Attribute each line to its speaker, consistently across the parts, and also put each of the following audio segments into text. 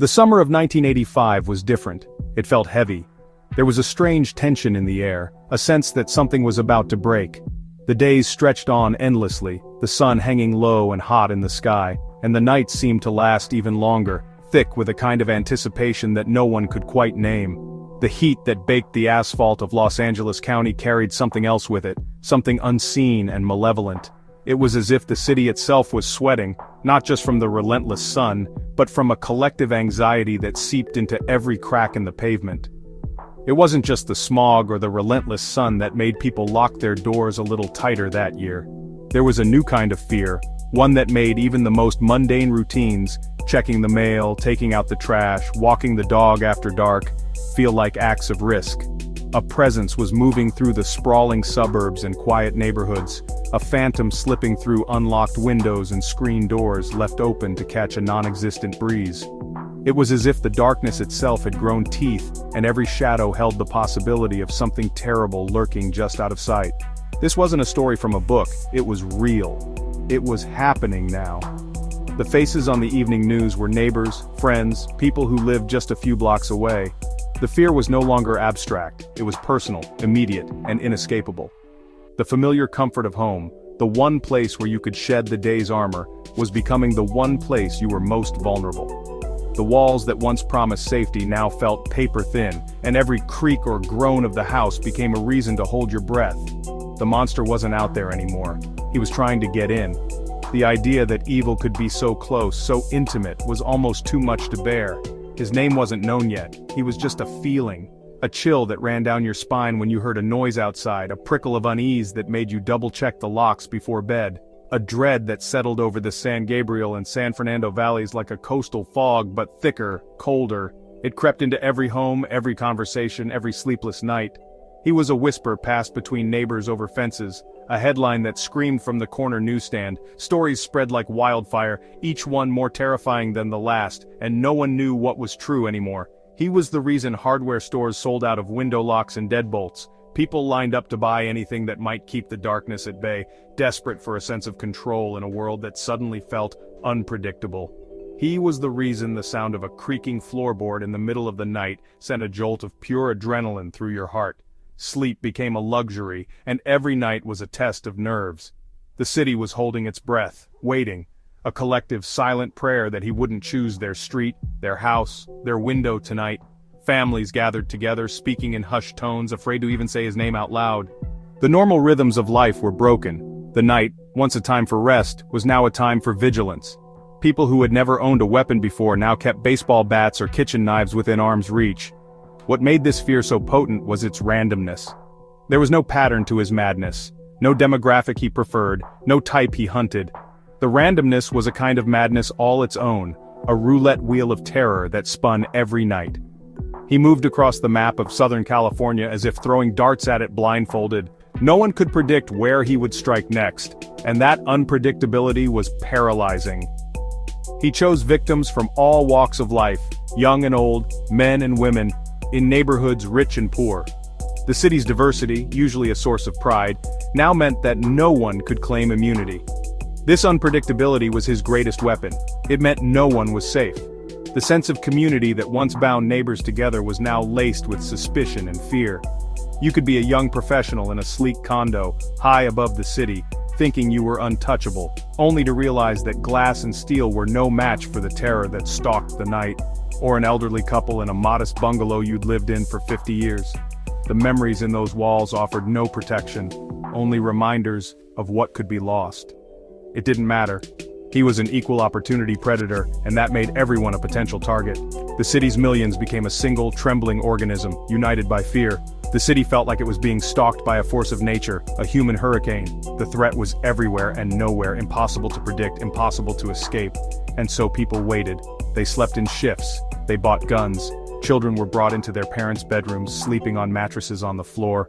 Speaker 1: The summer of 1985 was different. It felt heavy. There was a strange tension in the air, a sense that something was about to break. The days stretched on endlessly, the sun hanging low and hot in the sky, and the nights seemed to last even longer, thick with a kind of anticipation that no one could quite name. The heat that baked the asphalt of Los Angeles County carried something else with it, something unseen and malevolent. It was as if the city itself was sweating, not just from the relentless sun, but from a collective anxiety that seeped into every crack in the pavement. It wasn't just the smog or the relentless sun that made people lock their doors a little tighter that year. There was a new kind of fear, one that made even the most mundane routines, checking the mail, taking out the trash, walking the dog after dark, feel like acts of risk. A presence was moving through the sprawling suburbs and quiet neighborhoods, a phantom slipping through unlocked windows and screen doors left open to catch a non-existent breeze. It was as if the darkness itself had grown teeth, and every shadow held the possibility of something terrible lurking just out of sight. This wasn't a story from a book, it was real. It was happening now. The faces on the evening news were neighbors, friends, people who lived just a few blocks away. The fear was no longer abstract, it was personal, immediate, and inescapable. The familiar comfort of home, the one place where you could shed the day's armor, was becoming the one place you were most vulnerable. The walls that once promised safety now felt paper-thin, and every creak or groan of the house became a reason to hold your breath. The monster wasn't out there anymore. He was trying to get in. The idea that evil could be so close, so intimate, was almost too much to bear. His name wasn't known yet, he was just a feeling. A chill that ran down your spine when you heard a noise outside, a prickle of unease that made you double-check the locks before bed. A dread that settled over the San Gabriel and San Fernando valleys like a coastal fog, but thicker, colder. It crept into every home, every conversation, every sleepless night. He was a whisper passed between neighbors over fences, a headline that screamed from the corner newsstand, stories spread like wildfire, each one more terrifying than the last, and no one knew what was true anymore. He was the reason hardware stores sold out of window locks and deadbolts. People lined up to buy anything that might keep the darkness at bay, desperate for a sense of control in a world that suddenly felt unpredictable. He was the reason the sound of a creaking floorboard in the middle of the night sent a jolt of pure adrenaline through your heart. Sleep became a luxury, and every night was a test of nerves. The city was holding its breath, waiting, a collective silent prayer that he wouldn't choose their street, their house, their window tonight. Families gathered together, speaking in hushed tones, afraid to even say his name out loud. The normal rhythms of life were broken. The night, once a time for rest, was now a time for vigilance. People who had never owned a weapon before now kept baseball bats or kitchen knives within arm's reach. What made this fear so potent was its randomness. There was no pattern to his madness, no demographic he preferred, no type he hunted. The randomness was a kind of madness all its own, a roulette wheel of terror that spun every night. He moved across the map of Southern California as if throwing darts at it blindfolded. No one could predict where he would strike next, and that unpredictability was paralyzing. He chose victims from all walks of life, young and old, men and women, in neighborhoods rich and poor. The city's diversity, usually a source of pride, now meant that no one could claim immunity. This unpredictability was his greatest weapon. It meant no one was safe. The sense of community that once bound neighbors together was now laced with suspicion and fear. You could be a young professional in a sleek condo, high above the city, thinking you were untouchable, only to realize that glass and steel were no match for the terror that stalked the night. Or an elderly couple in a modest bungalow you'd lived in for 50 years. The memories in those walls offered no protection, only reminders of what could be lost. It didn't matter. He was an equal opportunity predator, and that made everyone a potential target. The city's millions became a single, trembling organism, united by fear. The city felt like it was being stalked by a force of nature, a human hurricane. The threat was everywhere and nowhere, impossible to predict, impossible to escape. And so people waited. They slept in shifts. They bought guns. Children were brought into their parents' bedrooms, sleeping on mattresses on the floor.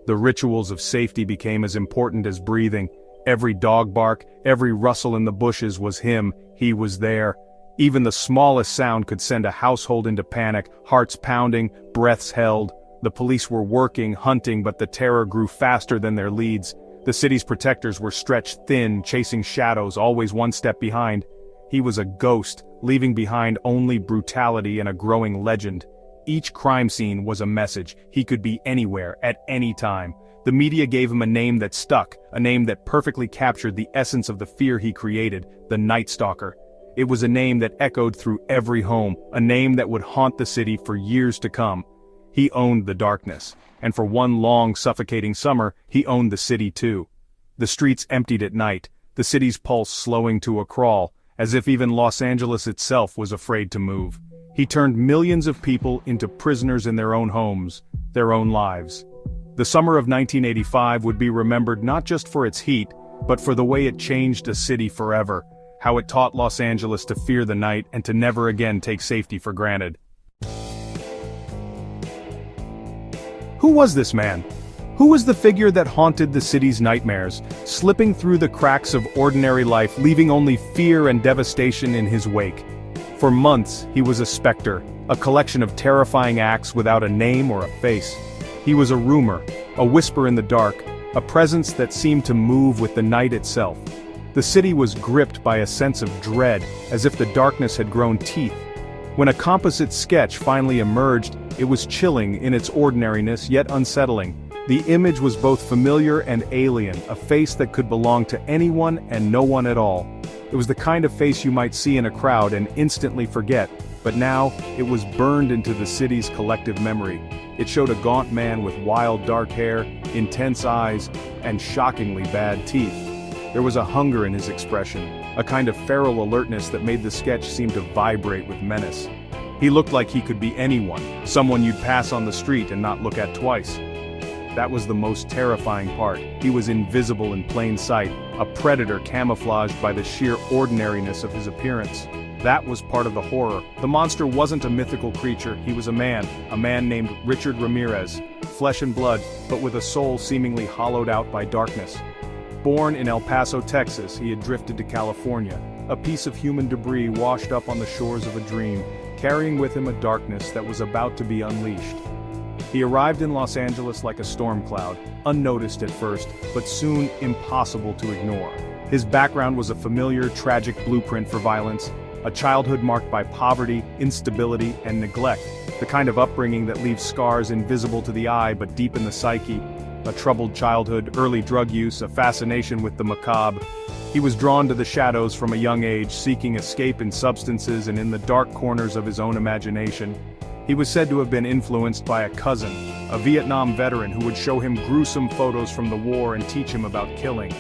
Speaker 1: The rituals of safety became as important as breathing. Every dog bark, every rustle in the bushes was him. He was there. Even the smallest sound could send a household into panic, hearts pounding, breaths held. The police were working, hunting, but the terror grew faster than their leads. The city's protectors were stretched thin, chasing shadows, always one step behind. He was a ghost, leaving behind only brutality and a growing legend. Each crime scene was a message. He could be anywhere, at any time. The media gave him a name that stuck, a name that perfectly captured the essence of the fear he created, the Night Stalker. It was a name that echoed through every home, a name that would haunt the city for years to come. He owned the darkness, and for one long, suffocating summer, he owned the city too. The streets emptied at night, the city's pulse slowing to a crawl, as if even Los Angeles itself was afraid to move. He turned millions of people into prisoners in their own homes, their own lives. The summer of 1985 would be remembered not just for its heat, but for the way it changed a city forever, how it taught Los Angeles to fear the night and to never again take safety for granted. Who was this man? Who was the figure that haunted the city's nightmares, slipping through the cracks of ordinary life, leaving only fear and devastation in his wake? For months, he was a specter, a collection of terrifying acts without a name or a face. He was a rumor, a whisper in the dark, a presence that seemed to move with the night itself. The city was gripped by a sense of dread, as if the darkness had grown teeth. When a composite sketch finally emerged, it was chilling in its ordinariness yet unsettling. The image was both familiar and alien, a face that could belong to anyone and no one at all. It was the kind of face you might see in a crowd and instantly forget, but now, it was burned into the city's collective memory. It showed a gaunt man with wild dark hair, intense eyes, and shockingly bad teeth. There was a hunger in his expression, a kind of feral alertness that made the sketch seem to vibrate with menace. He looked like he could be anyone, someone you'd pass on the street and not look at twice. That was the most terrifying part. He was invisible in plain sight, a predator camouflaged by the sheer ordinariness of his appearance. That was part of the horror. The monster wasn't a mythical creature, he was a man named Richard Ramirez, flesh and blood, but with a soul seemingly hollowed out by darkness. Born in El Paso, Texas, he had drifted to California, a piece of human debris washed up on the shores of a dream, carrying with him a darkness that was about to be unleashed. He arrived in Los Angeles like a storm cloud, unnoticed at first, but soon impossible to ignore. His background was a familiar, tragic blueprint for violence, a childhood marked by poverty, instability, and neglect, the kind of upbringing that leaves scars invisible to the eye but deep in the psyche. A troubled childhood, early drug use, a fascination with the macabre. He was drawn to the shadows from a young age, seeking escape in substances and in the dark corners of his own imagination. He was said to have been influenced by a cousin, a Vietnam veteran who would show him gruesome photos from the war and teach him about killing.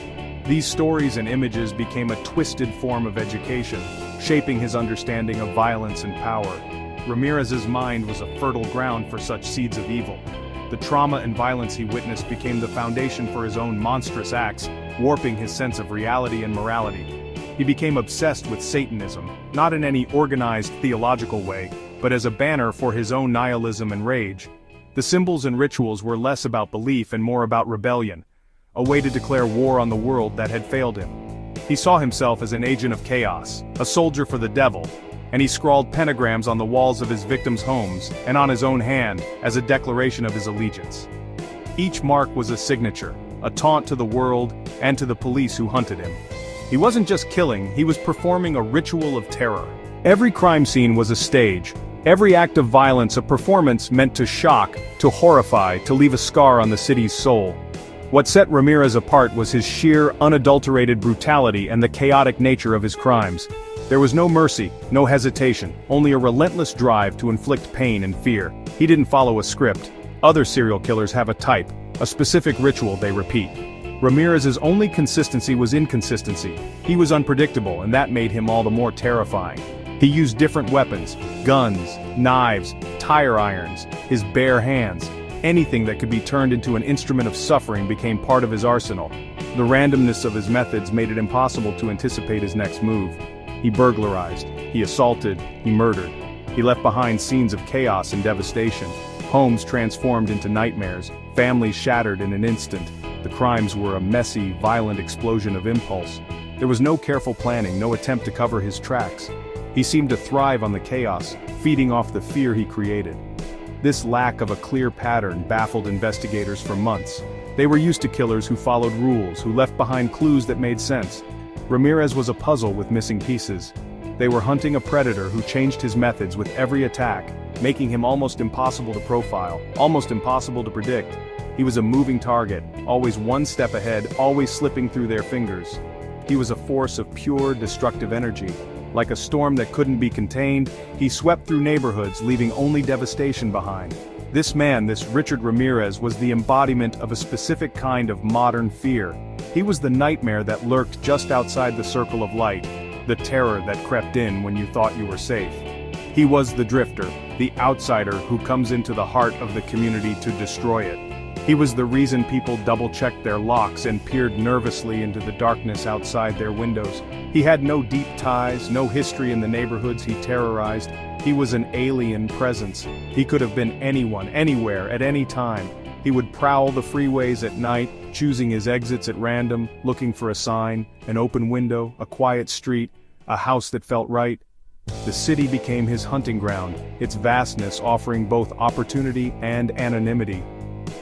Speaker 1: These stories and images became a twisted form of education, shaping his understanding of violence and power. Ramirez's mind was a fertile ground for such seeds of evil. The trauma and violence he witnessed became the foundation for his own monstrous acts, warping his sense of reality and morality. He became obsessed with Satanism, not in any organized theological way, but as a banner for his own nihilism and rage. The symbols and rituals were less about belief and more about rebellion, a way to declare war on the world that had failed him. He saw himself as an agent of chaos, a soldier for the devil, and he scrawled pentagrams on the walls of his victims' homes and on his own hand as a declaration of his allegiance. Each mark was a signature, a taunt to the world and to the police who hunted him. He wasn't just killing, he was performing a ritual of terror. Every crime scene was a stage, every act of violence a performance meant to shock, to horrify, to leave a scar on the city's soul. What set Ramirez apart was his sheer, unadulterated brutality and the chaotic nature of his crimes. There was no mercy, no hesitation, only a relentless drive to inflict pain and fear. He didn't follow a script. Other serial killers have a type, a specific ritual they repeat. Ramirez's only consistency was inconsistency. He was unpredictable, and that made him all the more terrifying. He used different weapons, guns, knives, tire irons, his bare hands. Anything that could be turned into an instrument of suffering became part of his arsenal. The randomness of his methods made it impossible to anticipate his next move. He burglarized, he assaulted, he murdered. He left behind scenes of chaos and devastation. Homes transformed into nightmares, families shattered in an instant. The crimes were a messy, violent explosion of impulse. There was no careful planning, no attempt to cover his tracks. He seemed to thrive on the chaos, feeding off the fear he created. This lack of a clear pattern baffled investigators for months. They were used to killers who followed rules, who left behind clues that made sense. Ramirez was a puzzle with missing pieces. They were hunting a predator who changed his methods with every attack, making him almost impossible to profile, almost impossible to predict. He was a moving target, always one step ahead, always slipping through their fingers. He was a force of pure, destructive energy. Like a storm that couldn't be contained, he swept through neighborhoods, leaving only devastation behind. This man, this Richard Ramirez, was the embodiment of a specific kind of modern fear. He was the nightmare that lurked just outside the circle of light, the terror that crept in when you thought you were safe. He was the drifter, the outsider who comes into the heart of the community to destroy it. He was the reason people double-checked their locks and peered nervously into the darkness outside their windows. He had no deep ties, no history in the neighborhoods he terrorized. He was an alien presence. He could have been anyone, anywhere, at any time. He would prowl the freeways at night, choosing his exits at random, looking for a sign, an open window, a quiet street, a house that felt right. The city became his hunting ground, its vastness offering both opportunity and anonymity.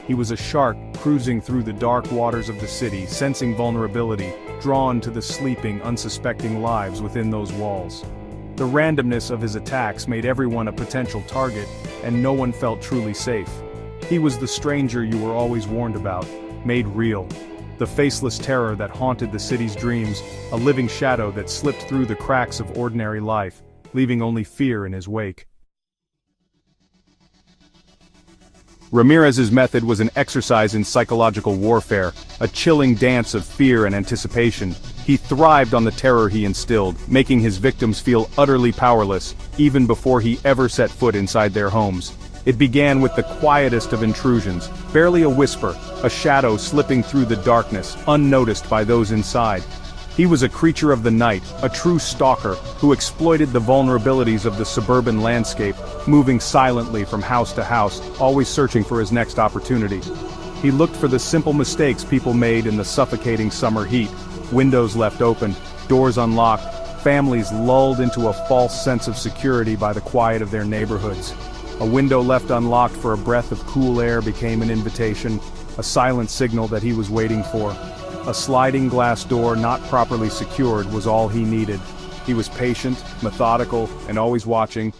Speaker 1: He was a shark cruising through the dark waters of the city, sensing vulnerability, drawn to the sleeping, unsuspecting lives within those walls. The randomness of his attacks made everyone a potential target, and no one felt truly safe. He was the stranger you were always warned about, made real. The faceless terror that haunted the city's dreams, a living shadow that slipped through the cracks of ordinary life, leaving only fear in his wake. Ramirez's method was an exercise in psychological warfare, a chilling dance of fear and anticipation. He thrived on the terror he instilled, making his victims feel utterly powerless, even before he ever set foot inside their homes. It began with the quietest of intrusions, barely a whisper, a shadow slipping through the darkness, unnoticed by those inside. He was a creature of the night, a true stalker, who exploited the vulnerabilities of the suburban landscape, moving silently from house to house, always searching for his next opportunity. He looked for the simple mistakes people made in the suffocating summer heat, windows left open, doors unlocked, families lulled into a false sense of security by the quiet of their neighborhoods. A window left unlocked for a breath of cool air became an invitation, a silent signal that he was waiting for. A sliding glass door not properly secured was all he needed. He was patient, methodical, and always watching,